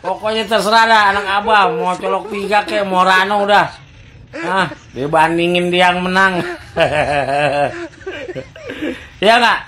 Pokoknya terserah dah anak abah. Mau colok 3 kayak mau Rano udah. Nah, dibandingin dia yang menang. Ya nggak?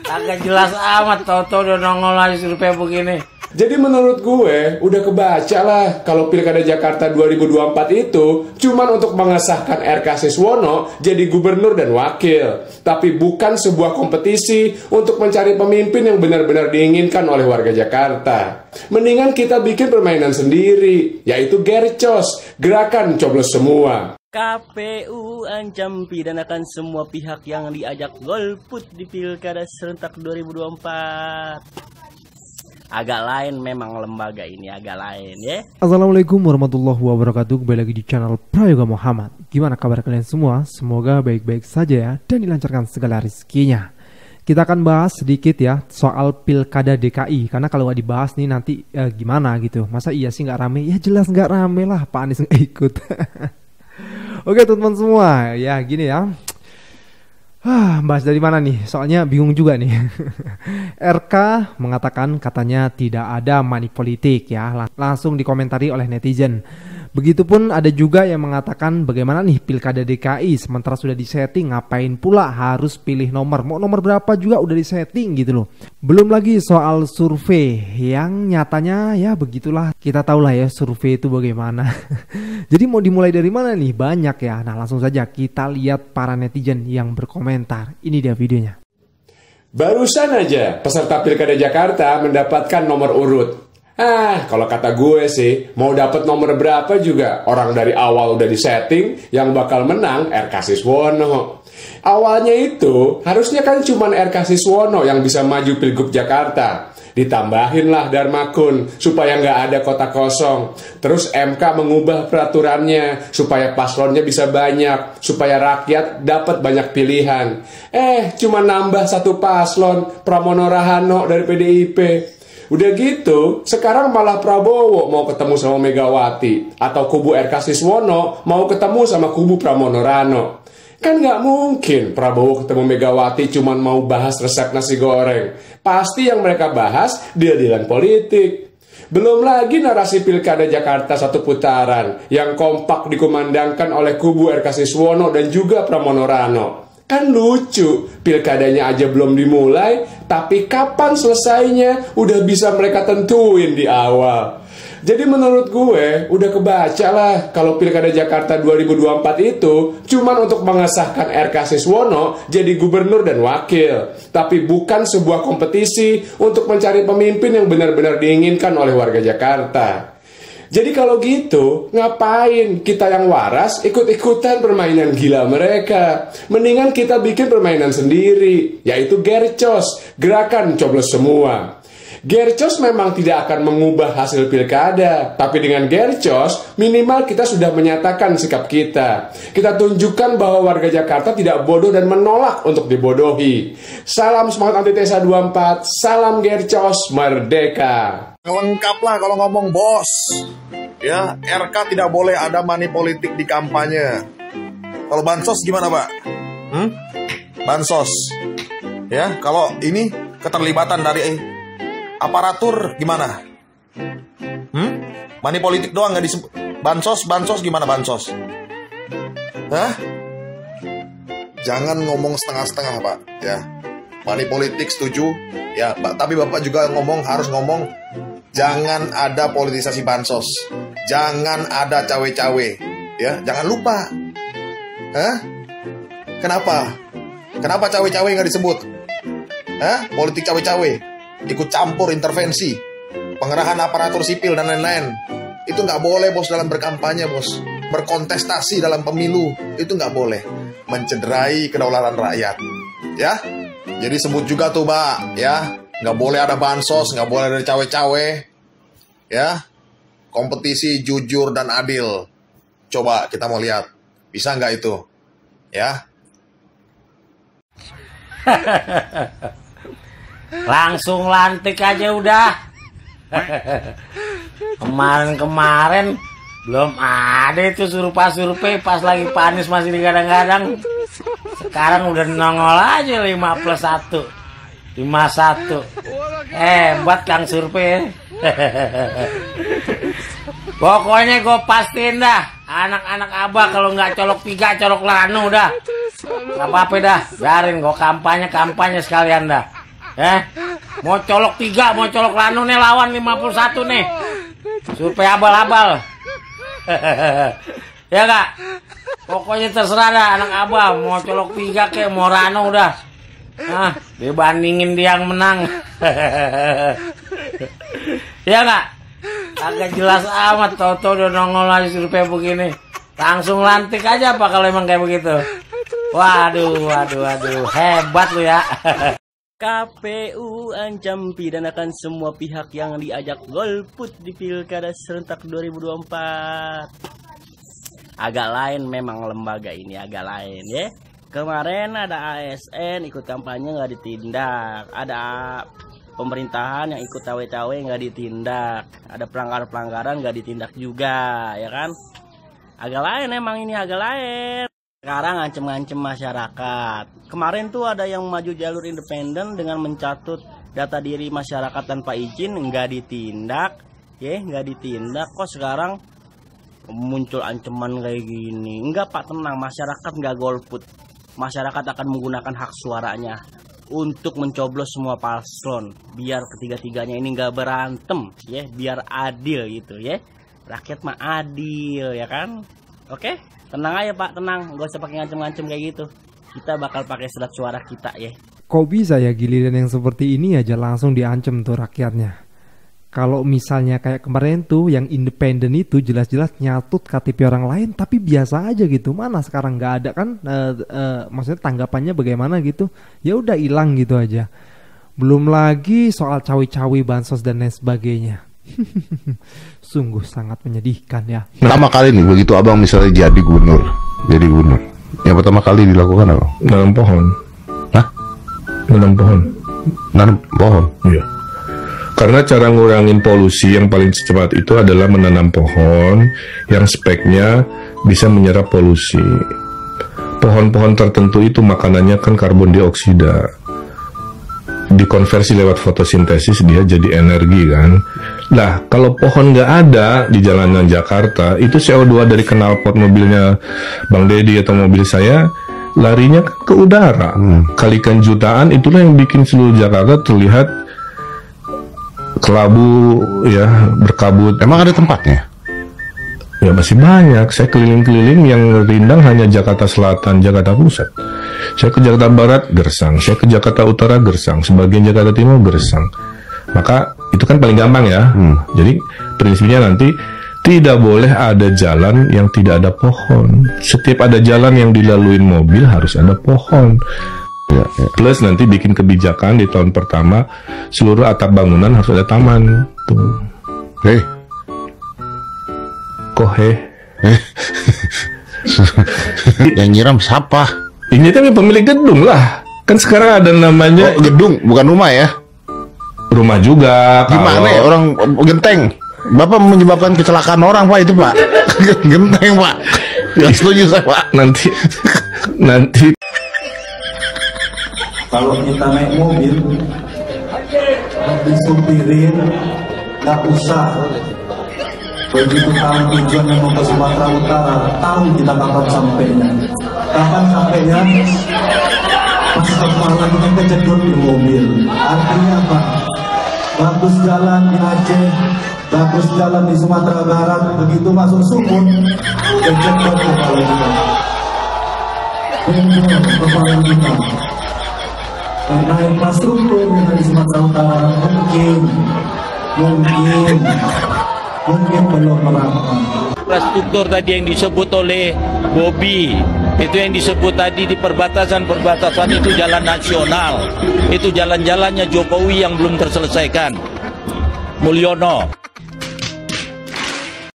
Agak jelas amat. Toto udah nongol lagi survei begini. Jadi menurut gue udah kebaca lah kalau Pilkada Jakarta 2024 itu cuman untuk mengesahkan RK Siswono jadi gubernur dan wakil, tapi bukan sebuah kompetisi untuk mencari pemimpin yang benar-benar diinginkan oleh warga Jakarta. Mendingan kita bikin permainan sendiri, yaitu Gercos, gerakan coblos semua. KPU ancam pidanakan semua pihak yang diajak golput di Pilkada serentak 2024. Agak lain memang lembaga ini, agak lain ya. Assalamualaikum warahmatullahi wabarakatuh. Kembali lagi di channel Prayoga Muhammad. Gimana kabar kalian semua? Semoga baik-baik saja ya, dan dilancarkan segala rezekinya. Kita akan bahas sedikit ya soal Pilkada DKI. Karena kalau nggak dibahas nih nanti gimana gitu. Masa iya sih nggak rame? Ya jelas nggak rame lah, Pak Anies nggak ikut. Oke teman-teman semua, ya gini ya. Bahas dari mana nih? Soalnya bingung juga nih. RK mengatakan katanya tidak ada money politik ya. Langsung dikomentari oleh netizen. Begitupun ada juga yang mengatakan bagaimana nih Pilkada DKI sementara sudah disetting, ngapain pula harus pilih nomor. Mau nomor berapa juga udah disetting gitu loh. Belum lagi soal survei yang nyatanya ya begitulah. Kita tahulah ya survei itu bagaimana. Jadi mau dimulai dari mana nih? Banyak ya. Nah langsung saja kita lihat para netizen yang berkomentar. Ini dia videonya. Barusan aja peserta Pilkada Jakarta mendapatkan nomor urut. Kalau kata gue sih, mau dapat nomor berapa juga orang dari awal udah disetting yang bakal menang RK Siswono. Awalnya itu harusnya kan cuman RK Siswono yang bisa maju Pilgub Jakarta. Ditambahin lah Darmakun supaya nggak ada kota kosong. Terus MK mengubah peraturannya supaya paslonnya bisa banyak, supaya rakyat dapat banyak pilihan. Cuma nambah 1 paslon, Pramono Rahano dari PDIP. Udah gitu, sekarang malah Prabowo mau ketemu sama Megawati, atau kubu RK Siswono mau ketemu sama kubu Pramono Rano. Kan nggak mungkin Prabowo ketemu Megawati cuman mau bahas resep nasi goreng. Pasti yang mereka bahas deal-dealan politik. Belum lagi narasi Pilkada Jakarta 1 putaran yang kompak dikumandangkan oleh kubu RK Siswono dan juga Pramono Rano. Kan lucu, pilkadanya aja belum dimulai, tapi kapan selesainya udah bisa mereka tentuin di awal. Jadi menurut gue udah kebaca lah kalau Pilkada Jakarta 2024 itu cuman untuk mengesahkan RK Siswono jadi gubernur dan wakil, tapi bukan sebuah kompetisi untuk mencari pemimpin yang benar-benar diinginkan oleh warga Jakarta. Jadi kalau gitu, ngapain kita yang waras ikut-ikutan permainan gila mereka? Mendingan kita bikin permainan sendiri, yaitu Gercos, gerakan coblos semua. Gercos memang tidak akan mengubah hasil pilkada, tapi dengan Gercos minimal kita sudah menyatakan sikap kita. Kita tunjukkan bahwa warga Jakarta tidak bodoh dan menolak untuk dibodohi. Salam semangat antitesa 24, salam Gercos, merdeka. Lengkap lah kalau ngomong bos. Ya, RK tidak boleh ada money politik di kampanye. Kalau bansos gimana Pak? Bansos. Ya, kalau ini keterlibatan dari aparatur gimana? Money politik doang nggak disebut. Bansos gimana bansos? Hah? Jangan ngomong setengah-setengah Pak. Ya, money politik setuju. Ya, tapi Bapak juga harus ngomong. Jangan ada politisasi bansos. Jangan ada cawe-cawe. Ya, jangan lupa. Kenapa? Kenapa cawe-cawe nggak disebut? Politik cawe-cawe. Ikut campur intervensi. Pengerahan aparatur sipil dan lain-lain. Itu nggak boleh bos dalam berkampanye bos. Berkontestasi dalam pemilu. Itu nggak boleh. Mencederai kedaulatan rakyat. Ya. Jadi sebut juga tuh Pak. Ya. Nggak boleh ada bansos, nggak boleh ada cawe-cawe, ya. Kompetisi jujur dan adil. Coba kita mau lihat, bisa nggak itu, ya? Langsung lantik aja udah. Kemarin belum ada itu survei pas lagi Pak Anies masih digadang-gadang. Sekarang udah nongol aja 5+1. 51. Hebat Kang survei. Pokoknya gue pastiin dah, anak-anak abah kalau nggak colok 3, colok lanu dah. Gak apa-apa dah, biarin gue kampanye sekalian dah. Mau colok 3, mau colok lanu nih, lawan 51 nih. Survei abal-abal. Ya gak? Pokoknya terserah dah anak abah, mau colok 3 kek, mau ranu dah. Nah, dibandingin dia yang menang. Ya gak? Agak jelas amat, toto udah nongol lagi survei begini. Langsung lantik aja apa kalau emang kayak begitu. Waduh, hebat lu ya. KPU ancam pidanakan semua pihak yang diajak golput di Pilkada serentak 2024. Agak lain memang lembaga ini, agak lain ya. Kemarin ada ASN ikut kampanye nggak ditindak, ada pemerintahan yang ikut cawe-cawe nggak ditindak, ada pelanggaran nggak ditindak juga, ya kan? Agak lain emang ini, agak lain. Sekarang ngancem-ngancem masyarakat. Kemarin tuh ada yang maju jalur independen dengan mencatut data diri masyarakat tanpa izin, nggak ditindak, ya nggak ditindak. Kok sekarang muncul ancaman kayak gini? Enggak Pak, tenang, masyarakat nggak golput. Masyarakat akan menggunakan hak suaranya untuk mencoblos semua paslon biar ketiga-tiganya ini nggak berantem ya, biar adil gitu ya. Rakyat mah adil ya kan. Oke, tenang aja Pak, tenang, nggak usah pakai ngancem-ngancem kayak gitu. Kita bakal pakai surat suara kita ya. Kok bisa ya giliran yang seperti ini aja langsung diancem tuh rakyatnya? Kalau misalnya kayak kemarin tuh yang independen itu jelas-jelas nyatut KTP orang lain tapi biasa aja gitu. Mana sekarang nggak ada kan? Maksudnya tanggapannya bagaimana gitu? Ya udah hilang gitu aja. Belum lagi soal cawi-cawi bansos dan lain sebagainya. Sungguh sangat menyedihkan ya. Pertama kali nih begitu abang misalnya jadi gubernur, yang pertama kali dilakukan apa? Nanam pohon. Hah? Nanam pohon. Nanam pohon? Iya. Karena cara ngurangin polusi yang paling cepat itu adalah menanam pohon yang speknya bisa menyerap polusi. Pohon-pohon tertentu itu makanannya kan karbon dioksida. Dikonversi lewat fotosintesis dia jadi energi kan. Nah, kalau pohon nggak ada di jalanan Jakarta, itu CO2 dari knalpot mobilnya Bang Deddy atau mobil saya larinya ke udara. Kalikan jutaan, itulah yang bikin seluruh Jakarta terlihat kelabu ya, berkabut. Emang ada tempatnya? Ya masih banyak. Saya keliling-keliling, yang rindang hanya Jakarta Selatan, Jakarta Pusat. Saya ke Jakarta Barat, gersang. Saya ke Jakarta Utara, gersang. Sebagian Jakarta Timur, gersang. Maka itu kan paling gampang ya. Jadi prinsipnya nanti tidak boleh ada jalan yang tidak ada pohon. Setiap ada jalan yang dilaluin mobil harus ada pohon. Ya. Plus nanti bikin kebijakan di tahun pertama seluruh atap bangunan harus ada taman. Tuh. Yang nyiram siapa? Ini kan pemilik gedung lah. Kan sekarang ada namanya gedung, bukan rumah ya? Rumah juga. Gimana ya orang genteng? Bapak menyebabkan kecelakaan orang Pak itu Pak. Genteng Pak. Gak setuju saya Pak. Nanti kalau kita naik mobil disupirin, nggak usah begitu tahu tujuannya mau ke Sumatera Utara, tahu kita kapan sampainya. Pas kepala kita kejedot di mobil. Artinya apa? Bagus jalan di Aceh, bagus jalan di Sumatera Barat, begitu masuk Sumut kejedot kepala kita. Kejedot kepala kita. Karena infrastruktur yang di Sumatera Utara mungkin belum merata. Infrastruktur tadi yang disebut oleh Bobby, itu yang disebut tadi di perbatasan itu jalan nasional, itu jalan-jalannya Jokowi yang belum terselesaikan. Mulyono.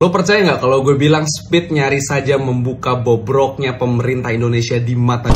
Lo percaya nggak kalau gue bilang Speed nyaris saja membuka bobroknya pemerintah Indonesia di mata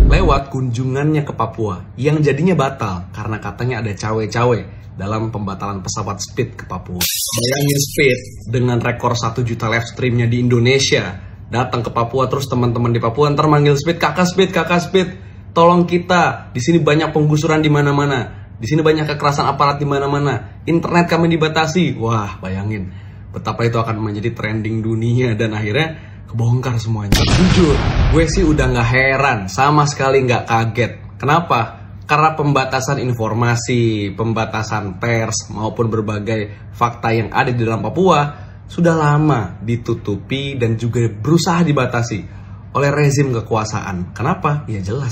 lewat kunjungannya ke Papua yang jadinya batal karena katanya ada cawe-cawe dalam pembatalan pesawat Speed ke Papua. Bayangin Speed dengan rekor 1 juta live streamnya di Indonesia datang ke Papua, terus teman-teman di Papua ntar manggil Speed, kakak Speed, tolong kita, di sini banyak penggusuran di mana-mana. Di sini banyak kekerasan aparat di mana-mana. Internet kami dibatasi. Wah, bayangin betapa itu akan menjadi trending dunia dan akhirnya kebongkar semuanya. Jujur, gue sih udah nggak heran, sama sekali nggak kaget. Kenapa? Karena pembatasan informasi, pembatasan pers, maupun berbagai fakta yang ada di dalam Papua sudah lama ditutupi dan juga berusaha dibatasi oleh rezim kekuasaan. Kenapa? Ya jelas,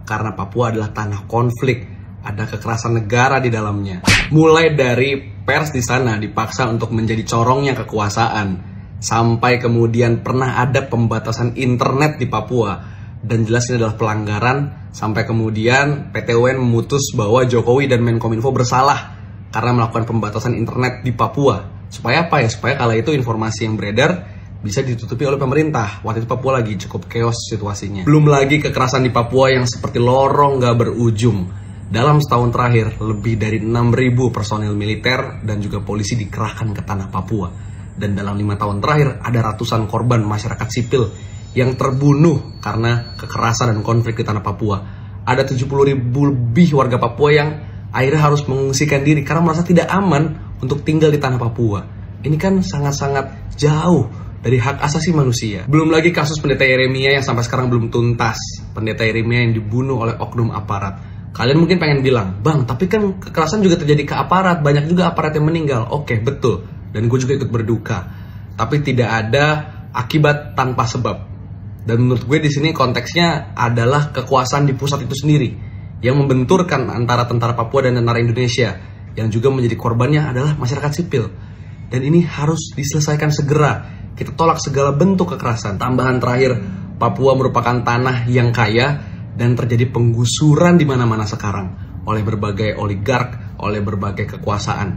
karena Papua adalah tanah konflik. Ada kekerasan negara di dalamnya. Mulai dari pers di sana dipaksa untuk menjadi corongnya kekuasaan, sampai kemudian pernah ada pembatasan internet di Papua, dan jelas ini adalah pelanggaran, sampai kemudian PT UN memutus bahwa Jokowi dan Menkominfo bersalah karena melakukan pembatasan internet di Papua. Supaya apa ya? Supaya kala itu informasi yang beredar bisa ditutupi oleh pemerintah. Waktu itu Papua lagi cukup chaos situasinya. Belum lagi kekerasan di Papua yang seperti lorong gak berujung. Dalam setahun terakhir, lebih dari 6.000 personil militer dan juga polisi dikerahkan ke tanah Papua. Dan dalam 5 tahun terakhir, ada ratusan korban masyarakat sipil yang terbunuh karena kekerasan dan konflik di tanah Papua. Ada 70.000 lebih warga Papua yang akhirnya harus mengungsikan diri karena merasa tidak aman untuk tinggal di tanah Papua. Ini kan sangat-sangat jauh dari hak asasi manusia. Belum lagi kasus Pendeta Yeremia yang sampai sekarang belum tuntas. Pendeta Yeremia yang dibunuh oleh oknum aparat. Kalian mungkin pengen bilang, Bang, tapi kan kekerasan juga terjadi ke aparat, banyak juga aparat yang meninggal. Oke, betul. Dan gue juga ikut berduka. Tapi tidak ada akibat tanpa sebab. Dan menurut gue di sini konteksnya adalah kekuasaan di pusat itu sendiri yang membenturkan antara tentara Papua dan tentara Indonesia, yang juga menjadi korbannya adalah masyarakat sipil. Dan ini harus diselesaikan segera. Kita tolak segala bentuk kekerasan. Tambahan terakhir, Papua merupakan tanah yang kaya dan terjadi penggusuran di mana-mana sekarang oleh berbagai oligark, oleh berbagai kekuasaan.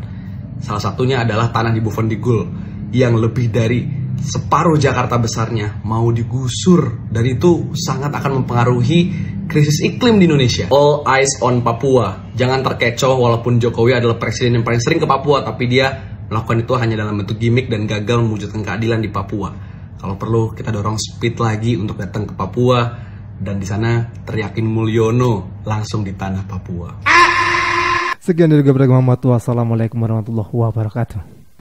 Salah satunya adalah tanah di Bovendigul yang lebih dari separuh Jakarta besarnya mau digusur, dan itu sangat akan mempengaruhi krisis iklim di Indonesia. All eyes on Papua. Jangan terkecoh walaupun Jokowi adalah presiden yang paling sering ke Papua, tapi dia melakukan itu hanya dalam bentuk gimmick dan gagal mewujudkan keadilan di Papua. Kalau perlu kita dorong Speed lagi untuk datang ke Papua. Dan di sana teriakin Mulyono langsung di tanah Papua. Sekian dari Gabriel Muhammad. Wassalamualaikum warahmatullahi wabarakatuh.